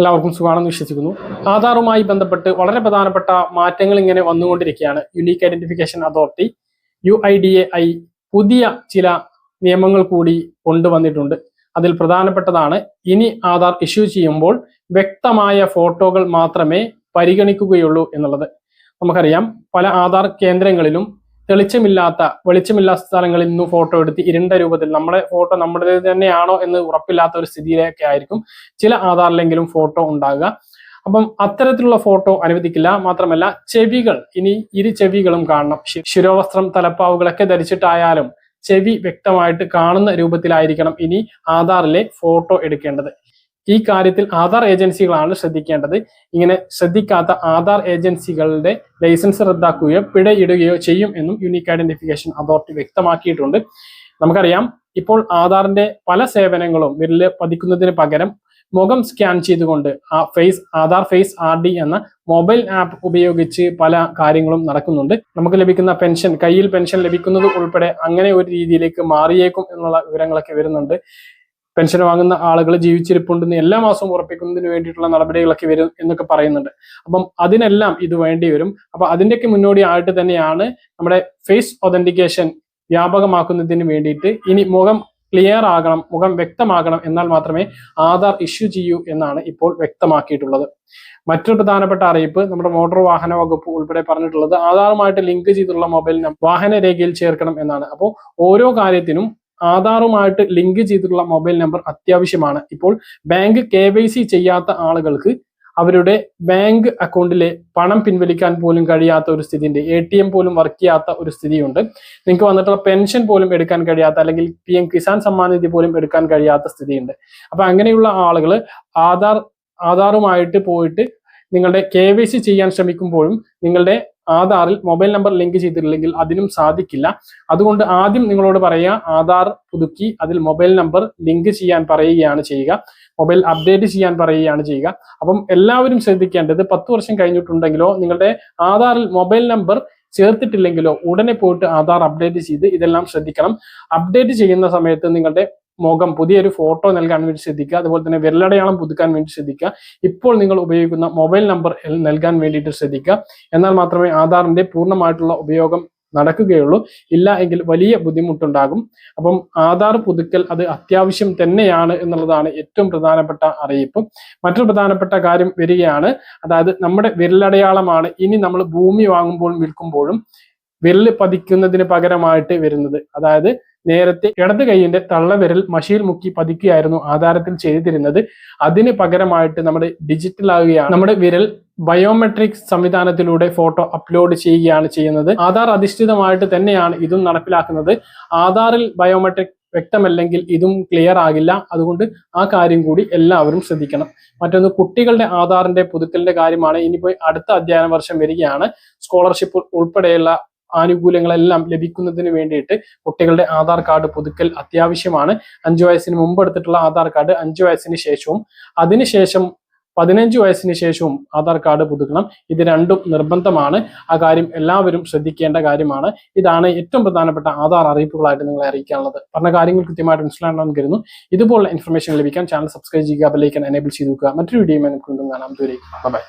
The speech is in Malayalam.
എല്ലാവർക്കും സുഖമാണെന്ന് വിശ്വസിക്കുന്നു. ആധാറുമായി ബന്ധപ്പെട്ട് വളരെ പ്രധാനപ്പെട്ട മാറ്റങ്ങൾ ഇങ്ങനെ വന്നുകൊണ്ടിരിക്കുകയാണ്. യുണീക്ക് ഐഡന്റിഫിക്കേഷൻ അതോറിറ്റി UIDAI പുതിയ ചില നിയമങ്ങൾ കൂടി കൊണ്ടുവന്നിട്ടുണ്ട്. അതിൽ പ്രധാനപ്പെട്ടതാണ് ഇനി ആധാർ ഇഷ്യൂ ചെയ്യുമ്പോൾ വ്യക്തമായ ഫോട്ടോകൾ മാത്രമേ പരിഗണിക്കുകയുള്ളൂ എന്നുള്ളത്. നമുക്കറിയാം, പല ആധാർ കേന്ദ്രങ്ങളിലും വെളിച്ചമില്ലാത്ത സ്ഥലങ്ങളിൽ നിന്ന് ഫോട്ടോ എടുത്ത് ഇരുണ്ട രൂപത്തിൽ നമ്മുടെ ഫോട്ടോ നമ്മുടെ തന്നെയാണോ എന്ന് ഉറപ്പില്ലാത്ത ഒരു സ്ഥിതിയിലൊക്കെ ആയിരിക്കും ചില ആധാറിലെങ്കിലും ഫോട്ടോ ഉണ്ടാകുക. അപ്പം അത്തരത്തിലുള്ള ഫോട്ടോ അനുവദിക്കില്ല. മാത്രമല്ല, ചെവികൾ ഇനി ഇരു ചെവികളും കാണണം. ശിരോവസ്ത്രം, തലപ്പാവുകളൊക്കെ ധരിച്ചിട്ടായാലും ചെവി വ്യക്തമായിട്ട് കാണുന്ന രൂപത്തിലായിരിക്കണം ഇനി ആധാറിലെ ഫോട്ടോ എടുക്കേണ്ടത്. ഈ കാര്യത്തിൽ ആധാർ ഏജൻസികളാണ് ശ്രദ്ധിക്കേണ്ടത്. ഇങ്ങനെ ശ്രദ്ധിക്കാത്ത ആധാർ ഏജൻസികളുടെ ലൈസൻസ് റദ്ദാക്കുകയോ പിഴയിടുകയോ ചെയ്യും എന്നും യുണീക്ക് ഐഡന്റിഫിക്കേഷൻ അതോറിറ്റി വ്യക്തമാക്കിയിട്ടുണ്ട്. നമുക്കറിയാം, ഇപ്പോൾ ആധാറിന്റെ പല സേവനങ്ങളും വിരല് പതിക്കുന്നതിന് പകരം മുഖം സ്കാൻ ചെയ്തുകൊണ്ട് ആധാർ ഫേസ് RD എന്ന മൊബൈൽ ആപ്പ് ഉപയോഗിച്ച് പല കാര്യങ്ങളും നടക്കുന്നുണ്ട്. നമുക്ക് ലഭിക്കുന്ന പെൻഷൻ, കയ്യിൽ പെൻഷൻ ലഭിക്കുന്നത് ഉൾപ്പെടെ അങ്ങനെ ഒരു രീതിയിലേക്ക് മാറിയേക്കും എന്നുള്ള വിവരങ്ങളൊക്കെ വരുന്നുണ്ട്. പെൻഷൻ വാങ്ങുന്ന ആളുകൾ ജീവിച്ചിരിപ്പുണ്ടെന്ന് എല്ലാ മാസവും ഉറപ്പിക്കുന്നതിന് വേണ്ടിയിട്ടുള്ള നടപടികളൊക്കെ വരും എന്നൊക്കെ പറയുന്നുണ്ട്. അപ്പം അതിനെല്ലാം ഇത് വേണ്ടി വരും. അപ്പൊ അതിൻ്റെയൊക്കെ മുന്നോടിയായിട്ട് തന്നെയാണ് നമ്മുടെ ഫേസ് ഒതന്റിക്കേഷൻ വ്യാപകമാക്കുന്നതിന് വേണ്ടിയിട്ട് ഇനി മുഖം ക്ലിയർ ആകണം, മുഖം വ്യക്തമാകണം, എന്നാൽ മാത്രമേ ആധാർ ഇഷ്യൂ ചെയ്യൂ എന്നാണ് ഇപ്പോൾ വ്യക്തമാക്കിയിട്ടുള്ളത്. മറ്റൊരു പ്രധാനപ്പെട്ട അറിയിപ്പ്, നമ്മുടെ മോട്ടോർ വാഹന വകുപ്പ് ഉൾപ്പെടെ പറഞ്ഞിട്ടുള്ളത് ആധാറുമായിട്ട് ലിങ്ക് ചെയ്തിട്ടുള്ള മൊബൈൽ നമ്പർ വാഹന രേഖയിൽ ചേർക്കണം എന്നാണ്. അപ്പോൾ ഓരോ കാര്യത്തിനും ആധാറുമായിട്ട് ലിങ്ക് ചെയ്തിട്ടുള്ള മൊബൈൽ നമ്പർ അത്യാവശ്യമാണ്. ഇപ്പോൾ ബാങ്ക് KYC ചെയ്യാത്ത ആളുകൾക്ക് അവരുടെ ബാങ്ക് അക്കൗണ്ടിലെ പണം പിൻവലിക്കാൻ പോലും കഴിയാത്ത ഒരു സ്ഥിതിയുണ്ട്. ATM പോലും വർക്ക് ചെയ്യാത്ത ഒരു സ്ഥിതിയുണ്ട്. നിങ്ങൾക്ക് വന്നിട്ടുള്ള പെൻഷൻ പോലും എടുക്കാൻ കഴിയാത്ത, അല്ലെങ്കിൽ PM കിസാൻ സമ്മാൻ നിധി പോലും എടുക്കാൻ കഴിയാത്ത സ്ഥിതിയുണ്ട്. അപ്പൊ അങ്ങനെയുള്ള ആളുകൾ ആധാറുമായിട്ട് പോയിട്ട് നിങ്ങളുടെ KYC ചെയ്യാൻ ശ്രമിക്കുമ്പോഴും നിങ്ങളുടെ ആധാറിൽ മൊബൈൽ നമ്പർ ലിങ്ക് ചെയ്തിട്ടില്ലെങ്കിൽ അതിനും സാധിക്കില്ല. അതുകൊണ്ട് ആദ്യം നിങ്ങളോട് പറയുക, ആധാർ പുതുക്കി അതിൽ മൊബൈൽ നമ്പർ ലിങ്ക് ചെയ്യാൻ പറയുകയാണ് ചെയ്യുക, മൊബൈൽ അപ്ഡേറ്റ് ചെയ്യാൻ പറയുകയാണ് ചെയ്യുക. അപ്പം എല്ലാവരും ശ്രദ്ധിക്കേണ്ടത്, 10 വർഷം കഴിഞ്ഞിട്ടുണ്ടെങ്കിലോ നിങ്ങളുടെ ആധാറിൽ മൊബൈൽ നമ്പർ ചേർത്തിട്ടില്ലെങ്കിലോ ഉടനെ പോയിട്ട് ആധാർ അപ്ഡേറ്റ് ചെയ്ത് ഇതെല്ലാം ശ്രദ്ധിക്കണം. അപ്ഡേറ്റ് ചെയ്യുന്ന സമയത്ത് നിങ്ങളുടെ മുഖം പുതിയൊരു ഫോട്ടോ നൽകാൻ വേണ്ടി ശ്രദ്ധിക്കുക. അതുപോലെ തന്നെ വിരലടയാളം പുതുക്കാൻ വേണ്ടി ശ്രദ്ധിക്കുക. ഇപ്പോൾ നിങ്ങൾ ഉപയോഗിക്കുന്ന മൊബൈൽ നമ്പർ നൽകാൻ വേണ്ടിയിട്ട് ശ്രദ്ധിക്കുക. എന്നാൽ മാത്രമേ ആധാറിന്റെ പൂർണ്ണമായിട്ടുള്ള ഉപയോഗം നടക്കുകയുള്ളൂ. ഇല്ല എങ്കിൽ വലിയ ബുദ്ധിമുട്ടുണ്ടാകും. അപ്പം ആധാർ പുതുക്കൽ അത് അത്യാവശ്യം തന്നെയാണ് എന്നുള്ളതാണ് ഏറ്റവും പ്രധാനപ്പെട്ട അറിയിപ്പ്. മറ്റൊരു പ്രധാനപ്പെട്ട കാര്യം വരികയാണ്. അതായത് നമ്മുടെ വിരലടയാളമാണ് ഇനി നമ്മൾ ഭൂമി വാങ്ങുമ്പോഴും വിൽക്കുമ്പോഴും വിരൽ പതിക്കുന്നതിന് പകരമായിട്ട് വരുന്നത്. അതായത് നേരത്തെ ഇടത് കൈയിന്റെ തള്ളവിരൽ മഷിയിൽ മുക്കി പതിക്കുകയായിരുന്നു ആധാരത്തിൽ ചെയ്തിരുന്നത്. അതിന് പകരമായിട്ട് നമ്മുടെ ഡിജിറ്റൽ ആകുകയാണ്. നമ്മുടെ വിരൽ ബയോമെട്രിക് സംവിധാനത്തിലൂടെ ഫോട്ടോ അപ്ലോഡ് ചെയ്യുകയാണ് ചെയ്യുന്നത്. ആധാർ അധിഷ്ഠിതമായിട്ട് തന്നെയാണ് ഇതും നടപ്പിലാക്കുന്നത്. ആധാറിൽ ബയോമെട്രിക് വ്യക്തമല്ലെങ്കിൽ ഇതും ക്ലിയർ ആകില്ല. അതുകൊണ്ട് ആ കാര്യം കൂടി എല്ലാവരും ശ്രദ്ധിക്കണം. മറ്റൊന്ന്, കുട്ടികളുടെ ആധാറിന്റെ പുതുക്കലിന്റെ കാര്യമാണ്. ഇനിയിപ്പോ അടുത്ത അധ്യയന വർഷം വരികയാണ്. സ്കോളർഷിപ്പ് ഉൾപ്പെടെയുള്ള ആനുകൂല്യങ്ങളെല്ലാം ലഭിക്കുന്നതിന് വേണ്ടിയിട്ട് കുട്ടികളുടെ ആധാർ കാർഡ് പുതുക്കൽ അത്യാവശ്യമാണ്. 5 വയസ്സിന് മുമ്പ് എടുത്തിട്ടുള്ള ആധാർ കാർഡ് 5 വയസ്സിന് ശേഷവും അതിനുശേഷം 15 വയസ്സിന് ശേഷവും ആധാർ കാർഡ് പുതുക്കണം. ഇത് രണ്ടും നിർബന്ധമാണ്. ആ കാര്യം എല്ലാവരും ശ്രദ്ധിക്കേണ്ട കാര്യമാണ്. ഇതാണ് ഏറ്റവും പ്രധാനപ്പെട്ട ആധാർ അറിയിപ്പുകളായിട്ട് നിങ്ങളെ അറിയിക്കാനുള്ളത്. പറഞ്ഞ കാര്യങ്ങൾ കൃത്യമായിട്ട് മനസ്സിലാണെന്ന് കരുതുന്നു. ഇതുപോലുള്ള ഇൻഫർമേഷൻ ലഭിക്കാൻ ചാനൽ സബ്സ്ക്രൈബ് ചെയ്യുക, ബെൽ ഐക്കൺ എനേബിൾ ചെയ്ത് വെക്കുക. മറ്റൊരു വീഡിയോയുമായി നമുക്ക് വീണ്ടും കാണാം. ബൈ.